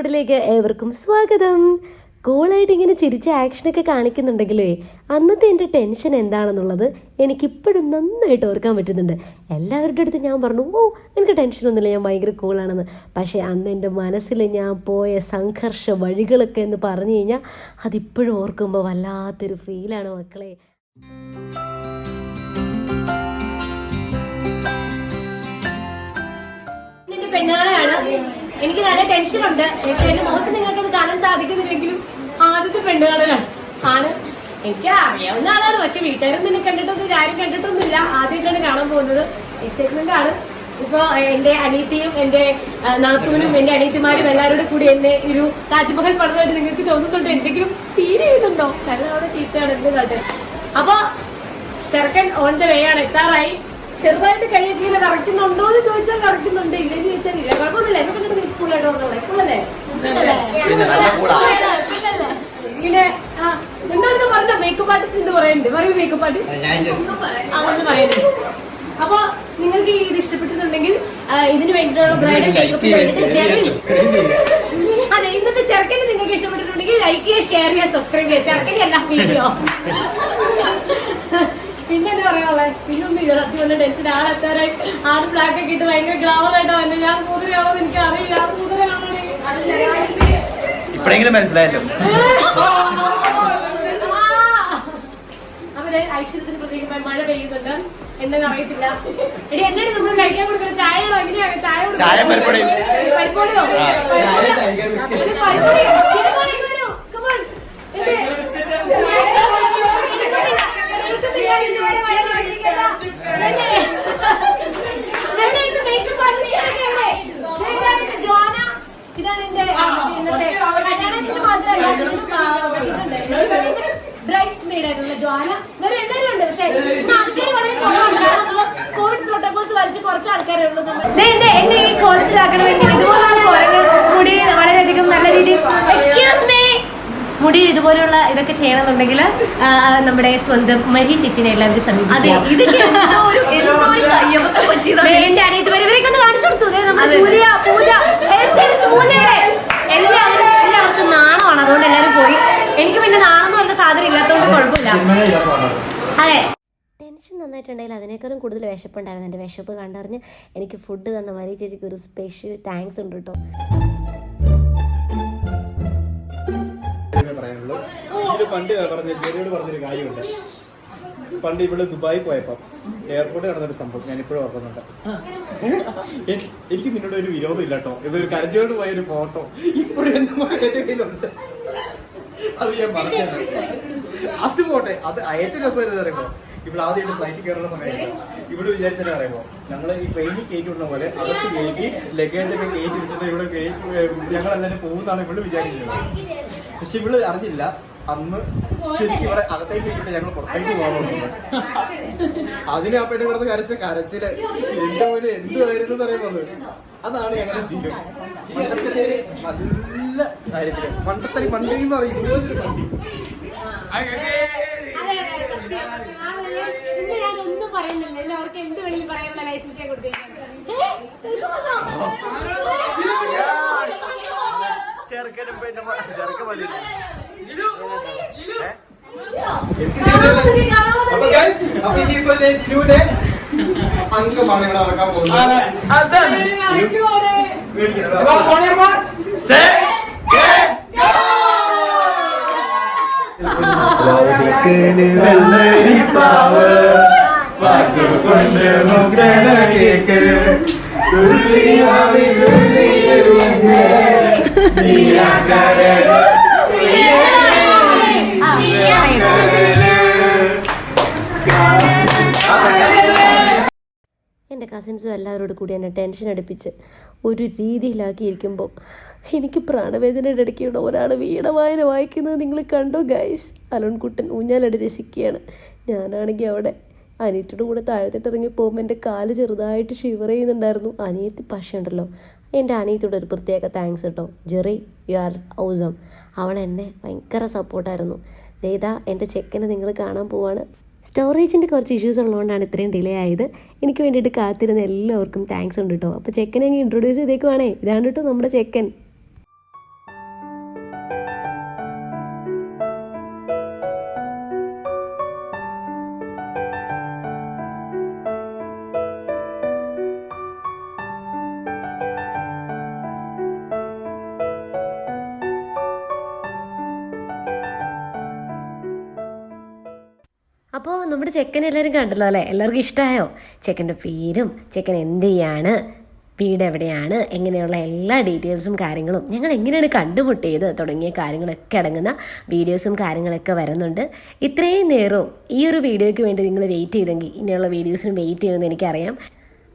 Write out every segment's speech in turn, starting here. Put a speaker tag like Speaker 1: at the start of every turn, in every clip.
Speaker 1: എപ്പിസോഡിലേക്ക് ഏവർക്കും സ്വാഗതം. കൂളായിട്ട് ഇങ്ങനെ ചിരിച്ച ആക്ഷനൊക്കെ കാണിക്കുന്നുണ്ടെങ്കിലേ അന്നത്തെ എൻ്റെ ടെൻഷൻ എന്താണെന്നുള്ളത് എനിക്കിപ്പോഴും നന്നായിട്ട് ഓർക്കാൻ പറ്റുന്നുണ്ട്. എല്ലാവരുടെ അടുത്ത് ഞാൻ പറഞ്ഞു, എനിക്ക് ടെൻഷനൊന്നുമില്ല, ഞാൻ ഭയങ്കര കൂളാണെന്ന്. പക്ഷേ അന്ന് എൻ്റെ മനസ്സിൽ ഞാൻ പോയ സംഘർഷ വഴികളൊക്കെ എന്ന് പറഞ്ഞു കഴിഞ്ഞാൽ അതിപ്പോഴും ഓർക്കുമ്പോൾ വല്ലാത്തൊരു ഫീലാണ് മക്കളെ.
Speaker 2: പെണ്ണുകളെയാണ് എനിക്ക് നല്ല ടെൻഷനുണ്ട്. പക്ഷെ എന്റെ മുഖത്ത് നിങ്ങൾക്കത് കാണാൻ സാധിക്കുന്നില്ലെങ്കിലും ആദ്യത്തെ പെണ്ണുകളാണ് ആണ്. എനിക്ക് അറിയാവുന്ന ആളാണ്, പക്ഷെ വീട്ടുകാരും നിന്നെ കണ്ടിട്ടൊന്നും ആരും കണ്ടിട്ടൊന്നുമില്ല. ആദ്യമായിട്ടാണ് കാണാൻ പോകുന്നത്. എക്സൈറ്റ്മെന്റ് ആണ്. ഇപ്പൊ എന്റെ അനിയത്തിയും എന്റെ നാത്തൂനും എന്റെ അനിയത്തിമാരും എല്ലാവരുടെ കൂടി എന്നെ ഒരു താജ്മഹൽ പണിതായിട്ട് നിങ്ങൾക്ക് തോന്നുന്നുണ്ടോ? എന്തെങ്കിലും ഫീൽ ചെയ്യുന്നുണ്ടോ? നല്ലതോടെ ചീത്തയാണ് എന്റെ നാട്ടിൽ. അപ്പൊ ചെറുക്കൻ ഓൺ ദ വേ ആണ്, എത്താറായി. ചെറുതായിട്ട് കൈയൊക്കെ ഇങ്ങനെ കറക്കുന്നുണ്ടോ എന്ന് ചോദിച്ചാൽ കറക്കുന്നുണ്ട്, ഇല്ലെന്ന് ചോദിച്ചാൽ ഇല്ല. കുഴപ്പമൊന്നുമില്ല. എന്നെ കണ്ടിട്ട് നിങ്ങൾക്ക് കൂളായിട്ട് പറഞ്ഞോളെ. കൂളല്ലേ? ഇങ്ങനെ എന്താണെന്ന് പറഞ്ഞ മേക്കപ്പ് ആർട്ടിസ്റ്റ് എന്ന് പറയുന്നുണ്ട്. പറയൂ മേക്കപ്പ് ആർട്ടിസ്റ്റ് അങ്ങനെ പറയുന്നത്. അപ്പൊ നിങ്ങൾക്ക് ഇത് ഇഷ്ടപ്പെട്ടിട്ടുണ്ടെങ്കിൽ ഇതിന് വേണ്ടിയിട്ടുള്ള ബ്രൈഡൽ മേക്കപ്പിന് വേണ്ടിയിട്ട് അതെ, ഇന്നത്തെ ചെറുക്കന് നിങ്ങൾക്ക് ഇഷ്ടപ്പെട്ടിട്ടുണ്ടെങ്കിൽ ലൈക്ക് ചെയ്യുക, ഷെയർ ചെയ്യുക, സബ്സ്ക്രൈബ് ചെയ്യുക. ചെറുക്കൻ്റെ എല്ലാ വീഡിയോ പിന്നെ എന്താ പറയാനുള്ളത്? പിന്നൊന്നും ഇല്ല. സത്യം വന്ന ടെൻഷൻ. ആളെത്താറായി ആട് ബ്ലാക്ക് ഒക്കെ ഇട്ട് ഭയങ്കര ഗ്ലാമറായിട്ടോ വന്നെ. ഞാൻ കുതിരയാണോന്ന് എനിക്ക് അറിയില്ല.
Speaker 3: ഇപ്പോഴെങ്കിലും മനസ്സിലായല്ലോ.
Speaker 2: അവര് ഐശ്വര്യത്തിന് പ്രത്യേകമായി മഴ പെയ്യുന്നുണ്ട്. എന്തെന്ന് അറിയത്തില്ല. എടി എന്നാണ് നമ്മൾ കഴിക്കാൻ കൊടുക്കുന്നത്? ചായയാണോ? എങ്ങനെയാ ചായ? പരിപ്പൊടിയോ? ഇതാണ് എന്റെ ഇന്നത്തെ കല്യാണത്തിന് മാത്രമല്ല ബ്രൈഡ്സ് മെയ്ഡ് ആയിട്ടുള്ള ജ്വാല. വേറെ എല്ലാവരും ഉണ്ട്, പക്ഷെ ആൾക്കാർ വളരെ കുറവാണ്. കോവിഡ് പ്രോട്ടോകോൾസ് വലിച്ച് കുറച്ച് ആൾക്കാരെ ഉള്ളൂ. എന്നെ ഈ കോലത്തിലാക്കണം വേണ്ടി ഇതുപോലുള്ള മുടി വളരെയധികം നല്ല രീതിയിൽ എക്സ്ക്യൂസ് മീ മുടി ഇതുപോലുള്ള ഇതൊക്കെ ചെയ്യണമെന്നുണ്ടെങ്കിൽ നമ്മുടെ സ്വന്തം മരി ചേച്ചിനെ എല്ലാവരും സമീപിക്കും. എന്റെ അനിയത്തിമാരിവരൊക്കെ ഒന്ന് കാണിച്ചു കൊടുത്തു. നമ്മുടെ പൂജ എല്ലാവർക്കും നാണമാണ്, അതുകൊണ്ട് എല്ലാവരും പോയി. എനിക്ക് പിന്നെ നാണമെന്ന് പറഞ്ഞ സാധനം ഇല്ലാത്തതുകൊണ്ട് കുഴപ്പമില്ല. അതെ,
Speaker 1: ടെൻഷൻ നന്നായിട്ടുണ്ടെങ്കിൽ അതിനേക്കാളും കൂടുതൽ വിശപ്പുണ്ടായിരുന്നു. എൻ്റെ വിശപ്പ് കണ്ടറിഞ്ഞ് എനിക്ക് ഫുഡ് തന്ന മരി ചേച്ചിക്ക് ഒരു സ്പെഷ്യൽ താങ്ക്സ് ഉണ്ട് കേട്ടോ.
Speaker 4: പണ്ട് പറഞ്ഞൊരു കാര്യമുണ്ട്. പണ്ട് ഇവിടെ ദുബായി പോയപ്പോ എയർപോർട്ടിൽ നടന്നൊരു സംഭവം ഞാൻ ഇപ്പോഴും ഓർക്കുന്നുണ്ട്. എനിക്ക് നിന്നോട് ഒരു വിരോധം ഇല്ല കേട്ടോ. ഇതൊരു കരഞ്ഞോട് പോയൊരു ഫോട്ടോ ഇപ്പോഴും എന്റെ കയ്യിലുണ്ട്. അത് ഞാൻ പറഞ്ഞത്. അത് പോട്ടെ, അത് ഏറ്റവും രസം എന്താ പറയുമ്പോ ഇവിടെ ആദ്യമായിട്ട് ഫ്ലൈറ്റിൽ കയറുന്ന സമയത്ത് ഇവിടെ വിചാരിച്ചാലും പറയുമ്പോ ഞങ്ങള് ഈ ട്രെയിനിൽ കയറ്റി വിടുന്ന പോലെ അകത്ത് കയറ്റി ലഗേജ് ഒക്കെ കയറ്റി വിട്ടിട്ട് ഇവിടെ ഞങ്ങളെല്ലാവരും പോകുന്നതാണ് ഇവിടെ വിചാരിക്കുന്നത്. പക്ഷെ ഇവള് അറിഞ്ഞില്ല അന്ന് ശരിക്കും ഇവിടെ അകത്തേക്ക് ഇട്ടിട്ട് ഞങ്ങൾ പുറത്തേക്ക് പോകാറുണ്ട്. അതിന് ആ പെണ്ണ് കിടന്ന് കരച്ചില് എന്റെ പോലെ എന്തുവായിരുന്നു പറയുന്നത്. അതാണ് ഞങ്ങളുടെ ജീവിതം. മണ്ടത്തരി നല്ല കാര്യത്തില് മണ്ടത്തരി മണ്ടെന്ന് പറയും. ഇതുപോലൊരു വണ്ടി
Speaker 2: ഞാനൊന്നും പറയുന്നില്ല. എന്നെ അവർക്ക് എന്ത് വേണമെങ്കിലും പറയാനുള്ള ലൈസൻസ് ഞാൻ കൊടുത്തേക്കാണ്.
Speaker 4: അപ്പൊ ഇനിയിപ്പോ ജിനുവിന്റെ അംഗമാണ് ഇവിടെ നടക്കാൻ പോകുന്നത്.
Speaker 1: എൻ്റെ കസിൻസും എല്ലാവരോടും കൂടി എന്നെ ടെൻഷൻ അടുപ്പിച്ച് ഒരു രീതിയിലാക്കിയിരിക്കുമ്പോൾ എനിക്ക് പ്രാണവേദനയുടെ ഇടയ്ക്കുള്ള ഒരാൾ വീണവായന വായിക്കുന്നത് നിങ്ങൾ കണ്ടോ ഗൈസ്? അലോൺകുട്ടൻ ഊഞ്ഞാലടി രസിക്കുകയാണ്. ഞാനാണെങ്കിൽ അവിടെ അനിയത്തിയുടെ കൂടെ താഴത്തിട്ട് ഇറങ്ങി പോകുമ്പോൾ എൻ്റെ കാല് ചെറുതായിട്ട് ഷിവർ ചെയ്യുന്നുണ്ടായിരുന്നു. അനിയത്തി പശയുണ്ടല്ലോ, എൻ്റെ അനിയത്തിയുടെ ഒരു പ്രത്യേക താങ്ക്സ് കേട്ടോ. Jerry, you are ഔസം. അവൾ എന്നെ ഭയങ്കര സപ്പോർട്ടായിരുന്നു. ദേതാ എൻ്റെ ചെക്കനെ നിങ്ങൾ കാണാൻ പോവാണ്. സ്റ്റോറേജിൻ്റെ കുറച്ച് ഇഷ്യൂസ് ഉള്ളതുകൊണ്ടാണ് ഇത്രയും ഡിലേ ആയത്. എനിക്ക് വേണ്ടിയിട്ട് കാത്തിരുന്ന എല്ലാവർക്കും താങ്ക്സ് ഉണ്ട് കേട്ടോ. അപ്പോൾ ചെക്കനെ ഇൻട്രൊഡ്യൂസ് ചെയ്തേക്കുവാണേ. ഇതാണ് കേട്ടോ നമ്മുടെ ചെക്കൻ. അപ്പോൾ നമ്മുടെ ചെക്കനെ എല്ലാവരും കണ്ടല്ലോ അല്ലേ? എല്ലാവർക്കും ഇഷ്ടമായോ? ചെക്കൻ്റെ പേരും ചെക്കൻ എന്ത് ചെയ്യാണ്, വീട് എവിടെയാണ്, എങ്ങനെയുള്ള എല്ലാ ഡീറ്റെയിൽസും കാര്യങ്ങളും, ഞങ്ങൾ എങ്ങനെയാണ് കണ്ടുമുട്ടിയത് തുടങ്ങിയ കാര്യങ്ങളൊക്കെ അടങ്ങുന്ന വീഡിയോസും കാര്യങ്ങളൊക്കെ വരുന്നുണ്ട്. ഇത്രയും നേരവും ഈ ഒരു വീഡിയോയ്ക്ക് വേണ്ടി നിങ്ങൾ വെയിറ്റ് ചെയ്തെങ്കിൽ ഇനിയുള്ള വീഡിയോസിനും വെയിറ്റ് ചെയ്യുമെന്ന് എനിക്കറിയാം.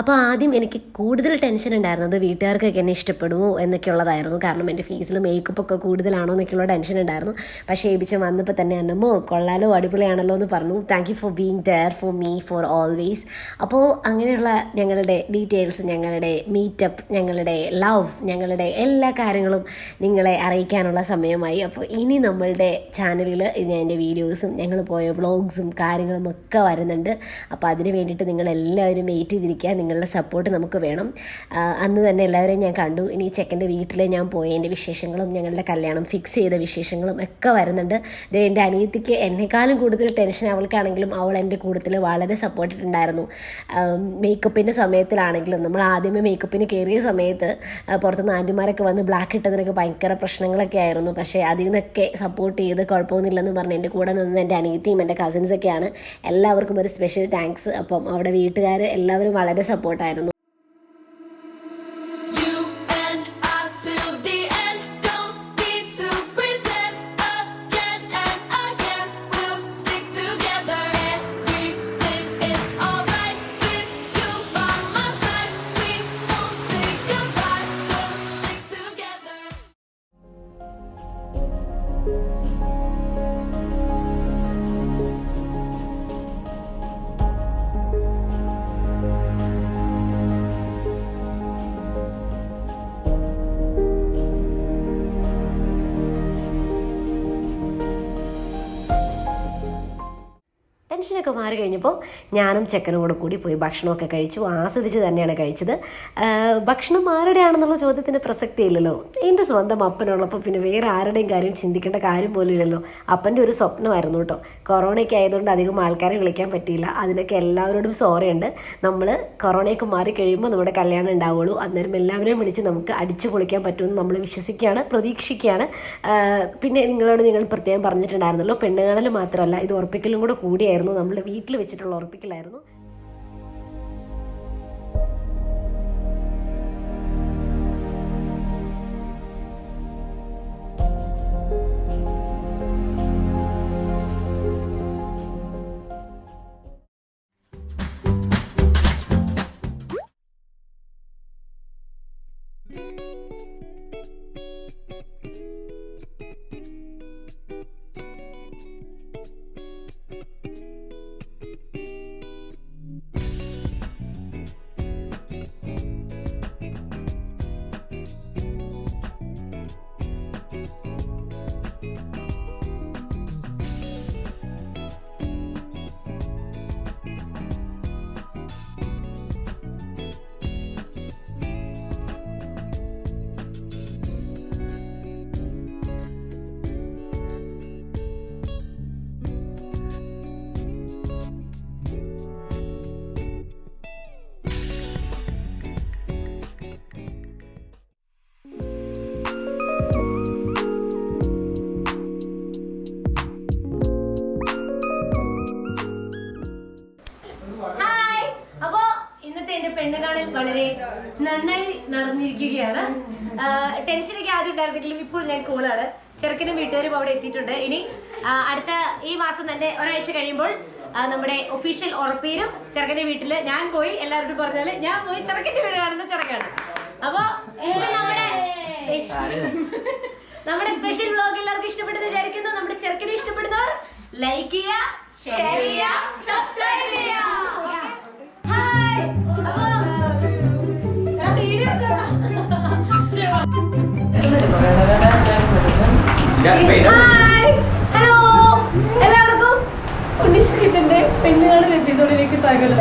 Speaker 1: അപ്പോൾ ആദ്യം എനിക്ക് കൂടുതൽ ടെൻഷൻ ഉണ്ടായിരുന്നത് വീട്ടുകാർക്കൊക്കെ എന്നെ ഇഷ്ടപ്പെടുമോ എന്നൊക്കെ ഉള്ളതായിരുന്നു. കാരണം എൻ്റെ ഫേസിൽ മേക്കപ്പൊക്കെ കൂടുതലാണോ എന്നൊക്കെയുള്ള ടെൻഷൻ ഉണ്ടായിരുന്നു. പക്ഷേ ഏബിച്ച വന്നപ്പോൾ തന്നെ അന്നമ്മോ കൊള്ളാലോ അടിപൊളിയാണല്ലോ എന്ന് പറഞ്ഞു. Thank you for being there for me for always. അപ്പോൾ അങ്ങനെയുള്ള ഞങ്ങളുടെ ഡീറ്റെയിൽസ്, ഞങ്ങളുടെ മീറ്റപ്പ്, ഞങ്ങളുടെ ലവ്, ഞങ്ങളുടെ എല്ലാ കാര്യങ്ങളും നിങ്ങളെ അറിയിക്കാനുള്ള സമയമായി. അപ്പോൾ ഇനി നമ്മളുടെ ചാനലിൽ എൻ്റെ വീഡിയോസും ഞങ്ങൾ പോയ വ്ളോഗ്സും കാര്യങ്ങളും ഒക്കെ വരുന്നുണ്ട്. അപ്പോൾ അതിന് വേണ്ടിയിട്ട് നിങ്ങളെല്ലാവരും വെയിറ്റ് ചെയ്തിരിക്കുക. നിങ്ങളുടെ സപ്പോർട്ട് നമുക്ക് വേണം. അന്ന് തന്നെ എല്ലാവരെയും ഞാൻ കണ്ടു. ഇനി ചെക്കൻ്റെ വീട്ടിൽ ഞാൻ പോയതിൻ്റെ വിശേഷങ്ങളും ഞങ്ങളുടെ കല്യാണം ഫിക്സ് ചെയ്ത വിശേഷങ്ങളും ഒക്കെ വരുന്നുണ്ട്. എൻ്റെ അനിയത്തിക്ക് എന്നെക്കാളും കൂടുതൽ ടെൻഷൻ അവൾക്കാണെങ്കിലും അവൾ എൻ്റെ കൂട്ടത്തിൽ വളരെ സപ്പോർട്ടിട്ടുണ്ടായിരുന്നു. മേക്കപ്പിൻ്റെ സമയത്തിലാണെങ്കിലും നമ്മൾ ആദ്യമേ മേക്കപ്പിന് കയറിയ സമയത്ത് പുറത്തുനിന്ന് ആൻറ്റിമാരൊക്കെ വന്ന് ബ്ലാക്ക് ഇട്ടതിനൊക്കെ ഭയങ്കര പ്രശ്നങ്ങളൊക്കെ ആയിരുന്നു. പക്ഷേ അതിൽ നിന്നൊക്കെ സപ്പോർട്ട് ചെയ്ത് കുഴപ്പമൊന്നുമില്ലെന്ന് പറഞ്ഞ് എൻ്റെ കൂടെ നിന്ന് എൻ്റെ അനിയത്തിയും എൻ്റെ കസിൻസൊക്കെയാണ്. എല്ലാവർക്കും ഒരു സ്പെഷ്യൽ താങ്ക്സ്. അപ്പം അവിടെ വീട്ടുകാർ എല്ലാവരും വളരെ സപ്പോർട്ടായിരുന്നു. ടെൻഷനൊക്കെ മാറി കഴിഞ്ഞപ്പോൾ ഞാനും ചെക്കനും കൂടി പോയി ഭക്ഷണമൊക്കെ കഴിച്ചു. ആസ്വദിച്ച് തന്നെയാണ് കഴിച്ചത്. ഭക്ഷണം ആരുടെയാണെന്നുള്ള ചോദ്യത്തിന് പ്രസക്തി ഇല്ലല്ലോ. എൻ്റെ സ്വന്തം അപ്പനുള്ളപ്പോൾ പിന്നെ വേറെ ആരുടെയും കാര്യം ചിന്തിക്കേണ്ട കാര്യം പോലും ഇല്ലല്ലോ. അപ്പൻ്റെ ഒരു സ്വപ്നമായിരുന്നു കേട്ടോ. കൊറോണയൊക്കെ ആയതുകൊണ്ട് അധികം ആൾക്കാരെ വിളിക്കാൻ പറ്റിയില്ല. അതിനൊക്കെ എല്ലാവരോടും സോറി ഉണ്ട്. നമ്മൾ കൊറോണയൊക്കെ മാറി കഴിയുമ്പോൾ നമ്മുടെ കല്യാണം ഉണ്ടാവുള്ളൂ. അന്നേരം എല്ലാവരെയും വിളിച്ച് നമുക്ക് അടിച്ചു പൊളിക്കാൻ പറ്റുമെന്ന് നമ്മൾ വിശ്വസിക്കുകയാണ്, പ്രതീക്ഷിക്കുകയാണ്. പിന്നെ നിങ്ങളോട് ഞങ്ങൾ പ്രത്യേകം പറഞ്ഞിട്ടുണ്ടായിരുന്നല്ലോ, പെണ്ണുകാണൽ മാത്രമല്ല ഇത് ഉറപ്പിക്കലും കൂടിയായിരുന്നു. നമ്മുടെ വീട്ടിൽ വെച്ചിട്ടുള്ള ഉറപ്പിക്കലായിരുന്നു.
Speaker 2: പെണ്ണുകാണൽ വളരെ നന്നായി നടന്നിരിക്കുകയാണ്. ടെൻഷനൊക്കെ ആദ്യം ഉണ്ടായിരുന്നെങ്കിലും ഇപ്പോൾ ഞാൻ കൂളാണ്. ചെറുക്കനും വീട്ടുകാരും അവിടെ എത്തിയിട്ടുണ്ട്. ഇനി അടുത്ത ഈ മാസം തന്നെ ഒരാഴ്ച കഴിയുമ്പോൾ നമ്മുടെ ഒഫീഷ്യൽ ഉറപ്പീരും ചെറുക്കന്റെ വീട്ടില് ഞാൻ പോയി എല്ലാവരോടും പറഞ്ഞാല് ഞാൻ പോയി ചെറുക്കന്റെ വീട് കാണുന്ന ചെറുക്കാണ്. അപ്പൊ നമ്മുടെ സ്പെഷ്യൽ വ്ലോഗ് എല്ലാവർക്കും ഇഷ്ടപ്പെട്ടെന്ന് വിചാരിക്കുന്നു. നമ്മുടെ ചെറുക്കനെ ഇഷ്ടപ്പെടുന്നവർ ലൈക്ക് ചെയ്യുക, ഷെയർ ചെയ്യുക, സബ്സ്ക്രൈബ് ചെയ്യുക. ഹായ്. ഹലോ എല്ലാവർക്കും ഉണ്ണിഷ്കിച്ചന്റെ പെണ്ണുകാണൽ എപ്പിസോഡിലേക്ക് സ്വാഗതം.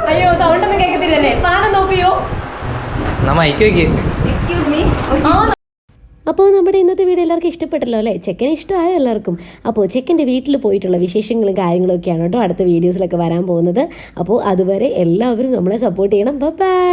Speaker 2: അയ്യോ സൗണ്ട് ഒന്നും കേൾക്കത്തില്ലല്ലേ? ഫാൻ നോക്കിയോ? Excuse me.
Speaker 1: അപ്പോൾ നമ്മുടെ ഇന്നത്തെ വീഡിയോ എല്ലാവർക്കും ഇഷ്ടപ്പെട്ടല്ലോ അല്ലേ? ചെക്കനെ ഇഷ്ടമായോ എല്ലാവർക്കും? അപ്പോൾ ചെക്കൻ്റെ വീട്ടിൽ പോയിട്ടുള്ള വിശേഷങ്ങളും കാര്യങ്ങളൊക്കെയാണ് കേട്ടോ അടുത്ത വീഡിയോസിലൊക്കെ വരാൻ പോകുന്നത്. അപ്പോൾ അതുവരെ എല്ലാവരും നമ്മളെ സപ്പോർട്ട് ചെയ്യണം. ബൈ.